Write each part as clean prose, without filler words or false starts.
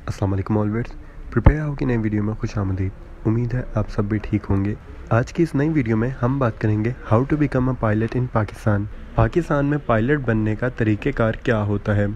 अस्सलाम वालेकुम always prepare हो कि नई वीडियो में खुश आमदीद। उम्मीद है आप सब भी ठीक होंगे। आज की इस नई वीडियो में हम बात करेंगे how to become a pilot in Pakistan. Pakistan में पायलट बनने का तरीक़ेकार क्या होता है।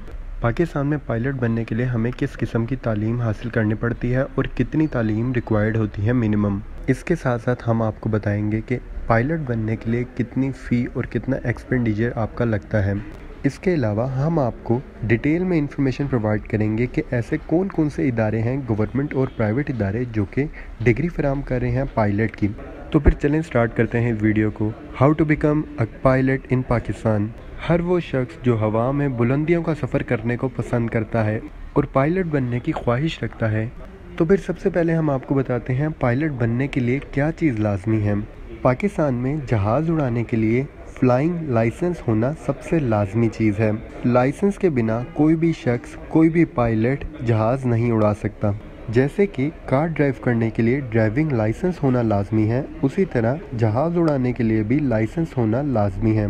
पाकिस्तान में पायलट बनने के लिए हमें किस किस्म की तालीम हासिल करनी पड़ती है और कितनी तालीम रिक्वायर्ड होती है मिनिमम। इसके साथ साथ हम आपको बताएंगे कि पायलट बनने के लिए कितनी फ़ी और कितना एक्सपेंडिचर आपका लगता है। इसके अलावा हम आपको डिटेल में इंफॉर्मेशन प्रोवाइड करेंगे कि ऐसे कौन कौन से इदारे हैं गवर्नमेंट और प्राइवेट इदारे जो कि डिग्री फराहम कर रहे हैं पायलट की। तो फिर चलें स्टार्ट करते हैं इस वीडियो को। How to become a pilot in Pakistan. हर वो शख्स जो हवा में बुलंदियों का सफ़र करने को पसंद करता है और पायलट बनने की ख्वाहिश रखता है। तो फिर सबसे पहले हम आपको बताते हैं पायलट बनने के लिए क्या चीज़ लाजमी है। पाकिस्तान में जहाज़ उड़ाने के लिए फ्लाइंग लाइसेंस होना सबसे लाजमी चीज़ है। लाइसेंस के बिना कोई भी शख्स कोई भी पायलट जहाज़ नहीं उड़ा सकता। जैसे कि कार ड्राइव करने के लिए ड्राइविंग लाइसेंस होना लाजमी है, उसी तरह जहाज़ उड़ाने के लिए भी लाइसेंस होना लाजमी है।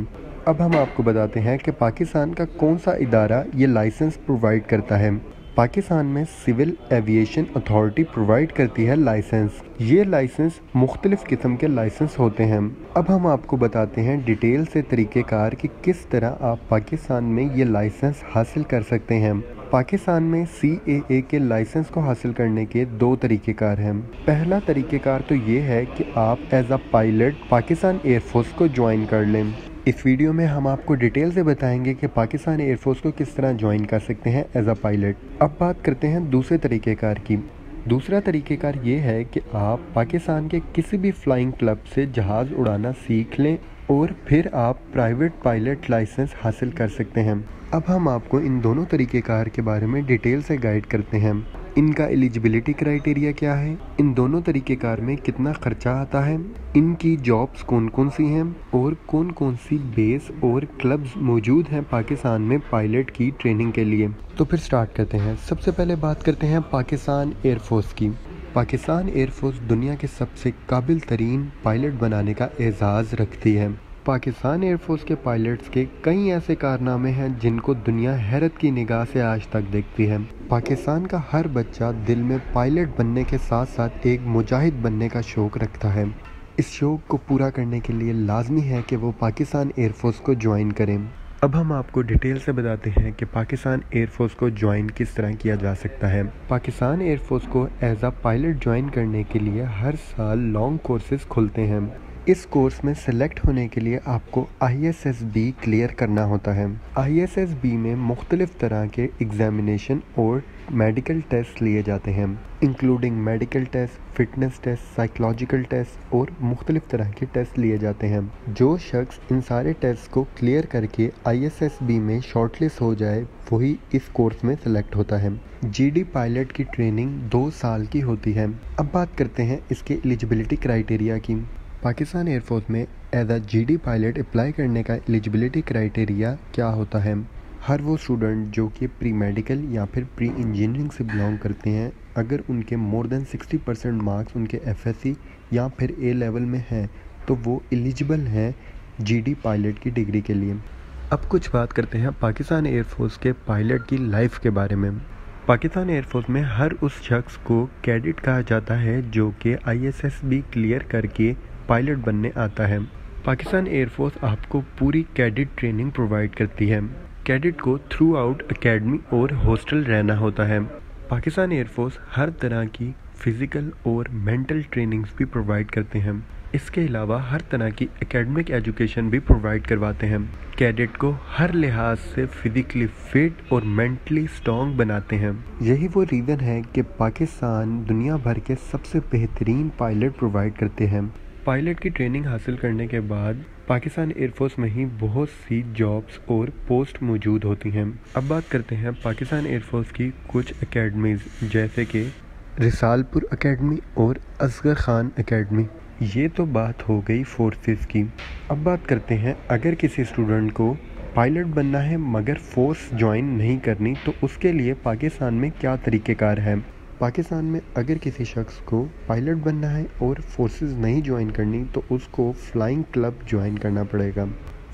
अब हम आपको बताते हैं कि पाकिस्तान का कौन सा इदारा ये लाइसेंस प्रोवाइड करता है। पाकिस्तान में सिविल एविएशन अथॉरिटी प्रोवाइड करती है लाइसेंस। ये लाइसेंस मुख्तलिफ़ किस्म के लाइसेंस होते हैं। अब हम आपको बताते हैं डिटेल से तरीक़ेकार कि किस तरह आप पाकिस्तान में ये लाइसेंस हासिल कर सकते हैं। पाकिस्तान में CAA के लाइसेंस को हासिल करने के दो तरीक़ेकार हैं। पहला तरीक़ेकार तो ये है कि आप as a pilot Pakistan air force को ज्वाइन कर लें। इस वीडियो में हम आपको डिटेल से बताएंगे कि पाकिस्तान एयरफोर्स को किस तरह ज्वाइन कर सकते हैं एज अ पायलट। अब बात करते हैं दूसरे तरीक़ेकार की। दूसरा तरीक़ेकार ये है कि आप पाकिस्तान के किसी भी फ़्लाइंग क्लब से जहाज़ उड़ाना सीख लें और फिर आप प्राइवेट पायलट लाइसेंस हासिल कर सकते हैं। अब हम आपको इन दोनों तरीक़ेकार के बारे में डिटेल से गाइड करते हैं। इनका एलिजिबिलिटी क्राइटेरिया क्या है, इन दोनों तरीक़ेकार में कितना ख़र्चा आता है, इनकी जॉब्स कौन कौन सी हैं और कौन कौन सी बेस और क्लब्स मौजूद हैं पाकिस्तान में पायलट की ट्रेनिंग के लिए। तो फिर स्टार्ट करते हैं। सबसे पहले बात करते हैं पाकिस्तान एयरफोर्स की। पाकिस्तान एयरफोर्स दुनिया के सबसे काबिल तरीन पायलट बनाने का एजाज़ रखती है। पाकिस्तान एयरफोर्स के पायलट्स के कई ऐसे कारनामे हैं जिनको दुनिया हैरत की निगाह से आज तक देखती है। पाकिस्तान का हर बच्चा दिल में पायलट बनने के साथ साथ एक मुजाहिद बनने का शौक़ रखता है। इस शौक़ को पूरा करने के लिए लाजमी है कि वो पाकिस्तान एयरफोर्स को ज्वाइन करें। अब हम आपको डिटेल से बताते हैं कि पाकिस्तान एयरफोर्स को ज्वाइन किस तरह किया जा सकता है। पाकिस्तान एयरफोर्स को एज अ पायलट ज्वाइन करने के लिए हर साल लॉन्ग कोर्सेज खुलते हैं। इस कोर्स में सेलेक्ट होने के लिए आपको ISSB क्लियर करना होता है। ISSB में मुख्तलिफ़ तरह के एग्ज़ामिनेशन और मेडिकल टेस्ट लिए जाते हैं, including medical test, fitness test, psychological test और मुख्तलिफ़ तरह के टेस्ट लिए जाते हैं। जो शख्स इन सारे टेस्ट को क्लियर करके ISSB में शॉर्टलिस्ट हो जाए वही इस कोर्स में सेलेक्ट होता है। GD पायलट की ट्रेनिंग 2 साल की होती है। अब बात करते हैं इसके एलिजिबिलिटी क्राइटेरिया की। पाकिस्तान एयरफोर्स में as a GD pilot apply करने का एलिजिबिलिटी क्राइटेरिया क्या होता है। हर वो स्टूडेंट जो कि प्री मेडिकल या फिर प्री इंजीनियरिंग से बिलोंग करते हैं, अगर उनके मोर देन 60% मार्क्स उनके FSC या फिर A लेवल में हैं तो वो एलिजिबल हैं GD पायलट की डिग्री के लिए। अब कुछ बात करते हैं पाकिस्तान एयरफोर्स के पायलट की लाइफ के बारे में। पाकिस्तान एयरफोर्स में हर उस शख्स को कैडेट कहा जाता है जो कि ISSB क्लियर करके पायलट बनने आता है। पाकिस्तान एयरफोर्स आपको पूरी कैडेट ट्रेनिंग प्रोवाइड करती है। कैडेट को थ्रू आउट एकेडमी और हॉस्टल रहना होता है। पाकिस्तान एयरफोर्स हर तरह की फ़िज़िकल और मेंटल ट्रेनिंग्स भी प्रोवाइड करते हैं। इसके अलावा हर तरह की एकेडमिक एजुकेशन भी प्रोवाइड करवाते हैं। कैडेट को हर लिहाज से फ़िज़िकली फ़िट और मेंटली स्ट्रॉन्ग बनाते हैं। यही वो रीज़न है कि पाकिस्तान दुनिया भर के सबसे बेहतरीन पायलट प्रोवाइड करते हैं। पायलट की ट्रेनिंग हासिल करने के बाद पाकिस्तान एयरफोर्स में ही बहुत सी जॉब्स और पोस्ट मौजूद होती हैं। अब बात करते हैं पाकिस्तान एयरफोर्स की कुछ एकेडमीज़ जैसे कि रिसालपुर एकेडमी और असगर खान एकेडमी। ये तो बात हो गई फोर्सेस की। अब बात करते हैं अगर किसी स्टूडेंट को पायलट बनना है मगर फोर्स ज्वाइन नहीं करनी तो उसके लिए पाकिस्तान में क्या तरीक़ेकार है। पाकिस्तान में अगर किसी शख्स को पायलट बनना है और फोर्सेस नहीं ज्वाइन करनी तो उसको फ़्लाइंग क्लब ज्वाइन करना पड़ेगा।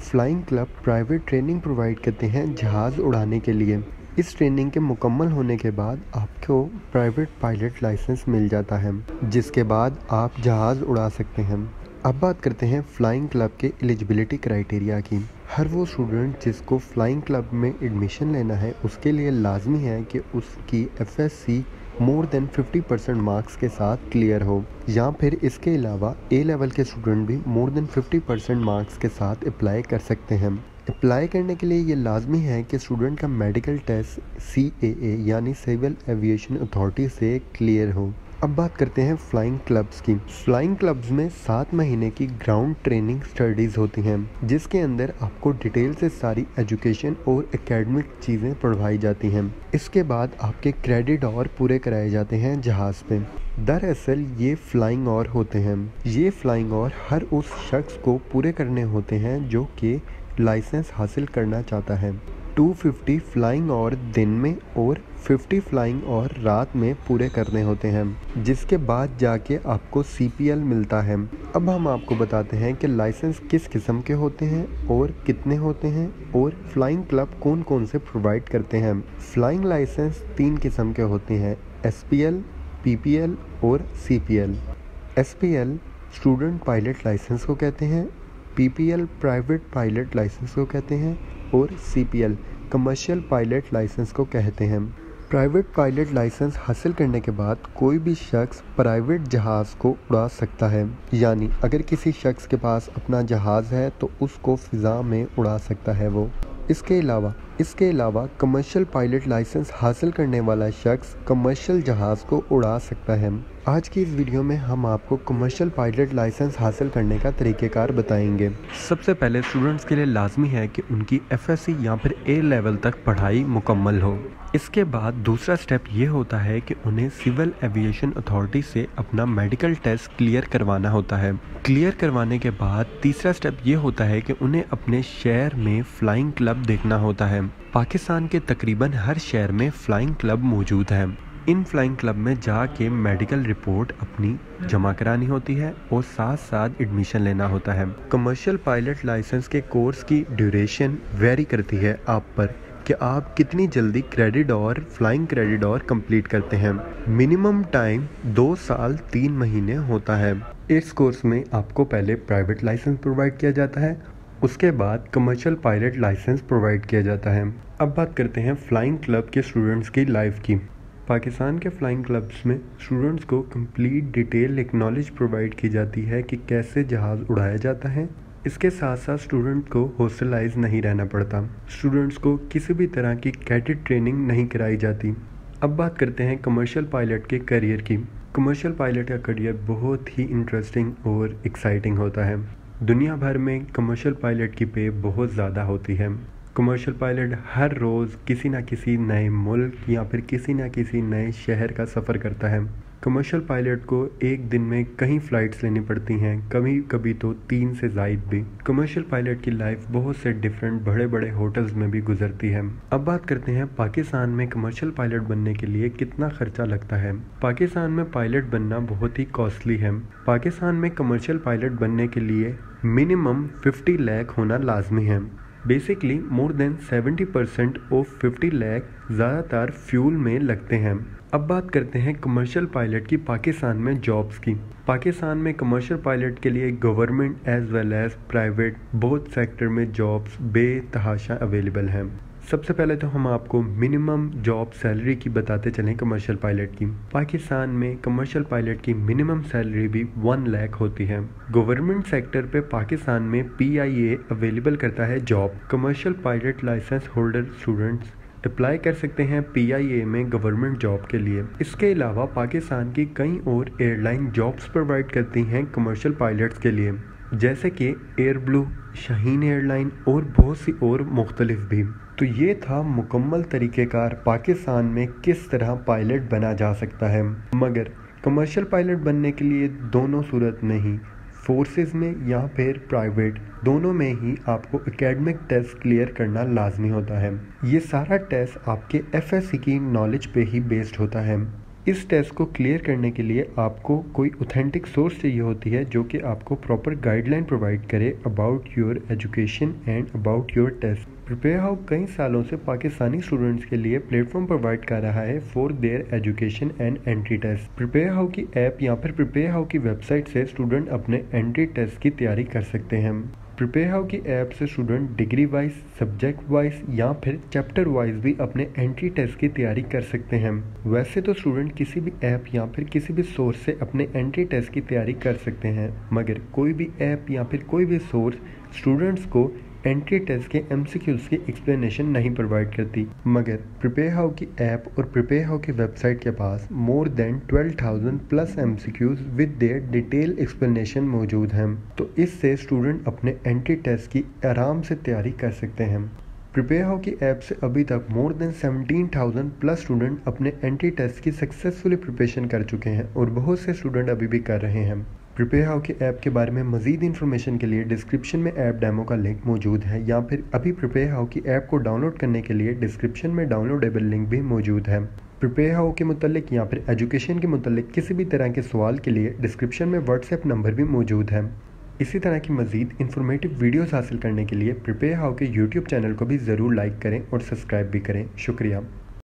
Flying club private training provide करते हैं जहाज़ उड़ाने के लिए। इस ट्रेनिंग के मुकम्मल होने के बाद आपको प्राइवेट पायलट लाइसेंस मिल जाता है, जिसके बाद आप जहाज़ उड़ा सकते हैं। अब बात करते हैं फ़्लाइंग क्लब के एलिजिबिलिटी क्राइटेरिया की। हर वो स्टूडेंट जिसको फ़्लाइंग क्लब में एडमिशन लेना है उसके लिए लाजमी है कि उसकी FSC मोर देन 50% मार्क्स के साथ क्लियर हो, या फिर इसके अलावा A लेवल के स्टूडेंट भी मोर देन 50% मार्क्स के साथ अप्लाई कर सकते हैं। अप्लाई करने के लिए ये लाजमी है कि स्टूडेंट का मेडिकल टेस्ट CAA यानी सिविल एविएशन अथॉरिटी से क्लियर हो। अब बात करते हैं फ़्लाइंग क्लब्स की। फ़्लाइंग क्लब्स में 7 महीने की ग्राउंड ट्रेनिंग स्टडीज़ होती हैं, जिसके अंदर आपको डिटेल से सारी एजुकेशन और एकेडमिक चीज़ें पढ़वाई जाती हैं। इसके बाद आपके क्रेडिट और पूरे कराए जाते हैं जहाज़ पे। दरअसल ये फ़्लाइंग और होते हैं। ये फ़्लाइंग और हर उस शख्स को पूरे करने होते हैं जो कि लाइसेंस हासिल करना चाहता है। 250 फ़्लाइंग और दिन में और 50 फ़्लाइंग और रात में पूरे करने होते हैं, जिसके बाद जाके आपको CPL मिलता है। अब हम आपको बताते हैं कि लाइसेंस किस किस्म के होते हैं और कितने होते हैं और फ़्लाइंग क्लब कौन कौन से प्रोवाइड करते हैं। फ़्लाइंग लाइसेंस 3 किस्म के होते हैं, SPL, PPL और CPL। SPL student pilot licence को कहते हैं, PPL प्राइवेट पायलट लाइसेंस को कहते हैं और CPL कमर्शियल पायलट लाइसेंस को कहते हैं। प्राइवेट पायलट लाइसेंस हासिल करने के बाद कोई भी शख्स प्राइवेट जहाज़ को उड़ा सकता है, यानी अगर किसी शख्स के पास अपना जहाज़ है तो उसको फ़िज़ा में उड़ा सकता है वो। इसके अलावा कमर्शियल पायलट लाइसेंस हासिल करने वाला शख्स कमर्शियल जहाज़ को उड़ा सकता है। आज की इस वीडियो में हम आपको कमर्शियल पायलट लाइसेंस हासिल करने का तरीक़ेकार बताएंगे। सबसे पहले स्टूडेंट्स के लिए लाजमी है कि उनकी FSC या फिर A लेवल तक पढ़ाई मुकम्मल हो। इसके बाद दूसरा स्टेप ये होता है कि उन्हें सिविल एविएशन अथॉरिटी से अपना मेडिकल टेस्ट क्लियर करवाना होता है। क्लियर करवाने के बाद तीसरा स्टेप ये होता है कि उन्हें अपने शहर में फ़्लाइंग क्लब देखना होता है। पाकिस्तान के तकरीबन हर शहर में फ़्लाइंग क्लब मौजूद है। इन फ़्लाइंग क्लब में जाके मेडिकल रिपोर्ट अपनी जमा करानी होती है और साथ साथ एडमिशन लेना होता है। कमर्शियल पायलट लाइसेंस के कोर्स की ड्यूरेशन वेरी करती है आप पर कि आप कितनी जल्दी क्रेडिट और फ़्लाइंग क्रेडिट और कंप्लीट करते हैं। मिनिमम टाइम 2 साल 3 महीने होता है। इस कोर्स में आपको पहले प्राइवेट लाइसेंस प्रोवाइड किया जाता है, उसके बाद कमर्शियल पायलट लाइसेंस प्रोवाइड किया जाता है। अब बात करते हैं फ़्लाइंग क्लब के स्टूडेंट्स की लाइफ की। पाकिस्तान के फ़्लाइंग क्लब्स में स्टूडेंट्स को कंप्लीट डिटेल एक नॉलेज प्रोवाइड की जाती है कि कैसे जहाज़ उड़ाया जाता है। इसके साथ साथ स्टूडेंट को हॉस्टलाइज नहीं रहना पड़ता। स्टूडेंट्स को किसी भी तरह की कैडेट ट्रेनिंग नहीं कराई जाती। अब बात करते हैं कमर्शियल पायलट के करियर की। कमर्शियल पायलट का करियर बहुत ही इंटरेस्टिंग और एक्साइटिंग होता है। दुनिया भर में कमर्शियल पायलट की पे बहुत ज़्यादा होती है। कमर्शियल पायलट हर रोज़ किसी न किसी नए मुल्क या फिर किसी न किसी नए शहर का सफ़र करता है। कमर्शियल पायलट को एक दिन में कई फ़्लाइट्स लेनी पड़ती हैं, कभी कभी तो 3 से ज़ायद भी। कमर्शियल पायलट की लाइफ बहुत से डिफरेंट बड़े बड़े होटल्स में भी गुजरती है। अब बात करते हैं पाकिस्तान में कमर्शियल पायलट बनने के लिए कितना खर्चा लगता है। पाकिस्तान में पायलट बनना बहुत ही कॉस्टली है। पाकिस्तान में कमर्शियल पायलट बनने के लिए मिनिमम 50 लाख होना लाजमी है। Basically more than 70% of 50 lakh ज़्यादातर फ्यूल में लगते हैं। अब बात करते हैं कमर्शियल पायलट की पाकिस्तान में जॉब्स की। पाकिस्तान में कमर्शियल पायलट के लिए government as well as private both sector में जॉब्स बेतहाशा अवेलेबल हैं। सबसे पहले तो हम आपको मिनिमम जॉब सैलरी की बताते चलें कमर्शियल पायलट की। पाकिस्तान में कमर्शियल पायलट की मिनिमम सैलरी भी 1 लाख होती है। गवर्नमेंट सेक्टर पे पाकिस्तान में PIA अवेलेबल करता है job. Commercial pilot licence holder students apply कर सकते हैं PIA में गवर्नमेंट जॉब के लिए। इसके अलावा पाकिस्तान की कई और एयरलाइन जॉब्स प्रोवाइड करती हैं कमर्शियल पायलट्स के लिए, जैसे कि एयर ब्लू, शाहीन एयरलाइन और बहुत सी और मुख्तलिफ भी। तो ये था मुकम्मल तरीक़ेकार पाकिस्तान में किस तरह पायलट बना जा सकता है। मगर कमर्शियल पायलट बनने के लिए दोनों सूरत में ही, फोर्सेस में या फिर प्राइवेट, दोनों में ही आपको एकेडमिक टेस्ट क्लियर करना लाजमी होता है। ये सारा टेस्ट आपके FSC की नॉलेज पे ही बेस्ड होता है। इस टेस्ट को क्लियर करने के लिए आपको कोई ऑथेंटिक सोर्स चाहिए होती है जो कि आपको प्रॉपर गाइडलाइन प्रोवाइड करे about your education and about your test. Prepare how कई सालों से पाकिस्तानी स्टूडेंट्स के लिए प्लेटफॉर्म प्रोवाइड कर रहा है for their education and entry test. Prepare how की ऐप या फिर प्रिपेयर हाउ की वेबसाइट से स्टूडेंट अपने एंट्री टेस्ट की तैयारी कर सकते हैं। प्रिपेयर हाउ की ऐप से student degree wise, subject wise या फिर चैप्टर वाइज भी अपने एंट्री टेस्ट की तैयारी कर सकते हैं। वैसे तो स्टूडेंट किसी भी ऐप या फिर किसी भी सोर्स से अपने एंट्री टेस्ट की तैयारी कर सकते हैं, मगर कोई भी ऐप या फिर कोई भी सोर्स स्टूडेंट्स को एंट्री टेस्ट के MCQs की एक्सप्लेनेशन नहीं प्रोवाइड करती। मगर प्रिपेयर हाउ की ऐप और प्रिपेयर हाउ की वेबसाइट के पास more than 12,000 plus MCQs with their detail explanation मौजूद हैं, तो इससे स्टूडेंट अपने एंट्री टेस्ट की आराम से तैयारी कर सकते हैं। प्रिपेयर हाउ की ऐप से अभी तक मोर देन 17,000 प्लस स्टूडेंट अपने एंट्री टेस्ट की सक्सेसफुली प्रिपरेशन कर चुके हैं और बहुत से स्टूडेंट अभी भी कर रहे हैं। प्रिपेयर हाउ के ऐप के बारे में मज़ीद इन्फॉर्मेशन के लिए डिस्क्रिप्शन में ऐप डेमो का लिंक मौजूद है, या फिर अभी प्रिपेयर हाउ की ऐप को डाउनलोड करने के लिए डिस्क्रिप्शन में डाउनलोडेबल लिंक भी मौजूद है। प्रिपेयर हाउ के मुतल्लिक या फिर एजुकेशन के मुतल्लिक किसी भी तरह के सवाल के लिए डिस्क्रिप्शन में व्हाट्सएप नंबर भी मौजूद है। इसी तरह की मज़ीद इन्फॉर्मेटिव वीडियोस हासिल करने के लिए प्रिपेयर हाउ के यूट्यूब चैनल को भी ज़रूर लाइक करें और सब्सक्राइब भी करें। शुक्रिया।